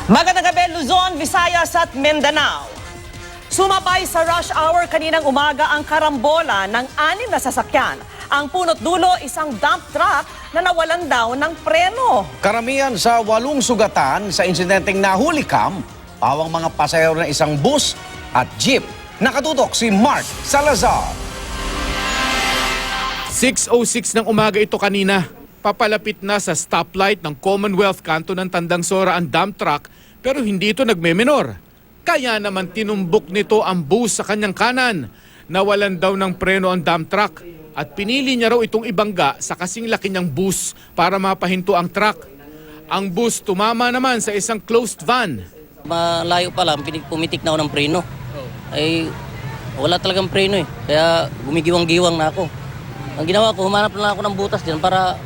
Magandang gabi, Luzon, Visayas at Mindanao. Sumabay sa rush hour kaninang umaga ang karambola ng 6 na sasakyan. Ang punot dulo, isang dump truck na nawalan daw ng preno. Karamihan sa 8 sugatan sa insidenteng nahulikam, pawang mga pasahero ng isang bus at jeep. Nakatutok si Mark Salazar. 6:06 ng umaga ito kanina. Papalapit na sa stoplight ng Commonwealth kanto ng Tandang Sora ang dump truck pero hindi ito nagmemenor. Kaya naman tinumbok nito ang bus sa kanyang kanan. Nawalan daw ng preno ang dump truck at pinili niya raw itong ibangga sa kasing laki niyang bus para mapahinto ang truck. Ang bus tumama naman sa isang closed van. Malayo pa lang, pumitik na ako ng preno. Ay, wala talagang preno eh. Kaya gumigiwang-giwang na ako. Ang ginawa ko, humanap na lang ako ng butas din para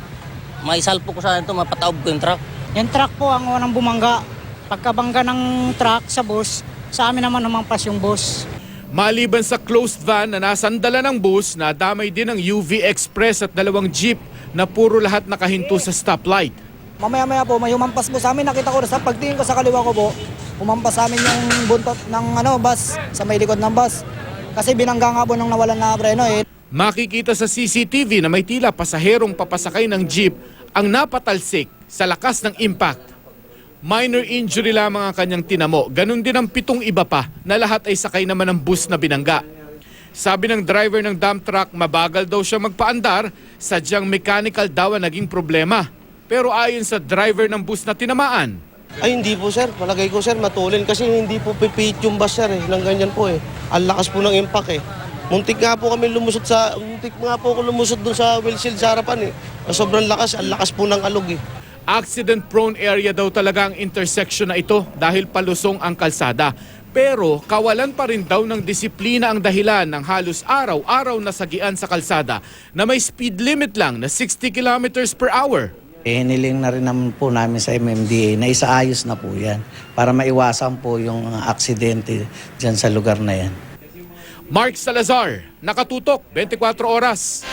maisalpo ko sa ito, mapataob ko yung truck. Yung truck po ang unang bumangga. Pagkabangga ng truck sa bus, sa amin naman humampas yung bus. Maliban sa closed van na nasandala ng bus, nadamay din ang UV Express at 2 jeep na puro lahat nakahinto sa stoplight. Mamaya-maya po, may humampas po sa amin. Nakita ko sa pagtingin ko sa kaliwa ko po, humampas sa amin yung buntot ng bus, sa may likod ng bus. Kasi binangga nga po nung nawalan na preno eh. Makikita sa CCTV na may tila pasaherong papasakay ng jeep ang napatalsik sa lakas ng impact. Minor injury lamang ang kanyang tinamo. Ganon din ang 7 iba pa na lahat ay sakay naman ng bus na binangga. Sabi ng driver ng dump truck, mabagal daw siya magpaandar, sadyang mechanical daw ang naging problema. Pero ayon sa driver ng bus na tinamaan, ay hindi po sir, palagay ko sir matulin kasi hindi po pipit yung bus sir eh, ng ganyan po eh. Ang lakas po ng impact eh. Muntik nga po kami lumusot doon sa windshield sa harapan eh. Sobrang lakas, ang lakas po ng alog eh. accident-prone area daw talaga ang intersection na ito dahil palusong ang kalsada. Pero kawalan pa rin daw ng disiplina ang dahilan ng halos araw-araw na sagian sa kalsada na may speed limit lang na 60 kilometers per hour. Hiniling na rin naman po namin sa MMDA na isaayos na po yan para maiwasan po yung aksidente dyan sa lugar na yan. Mark Salazar, Nakatutok, 24 Oras.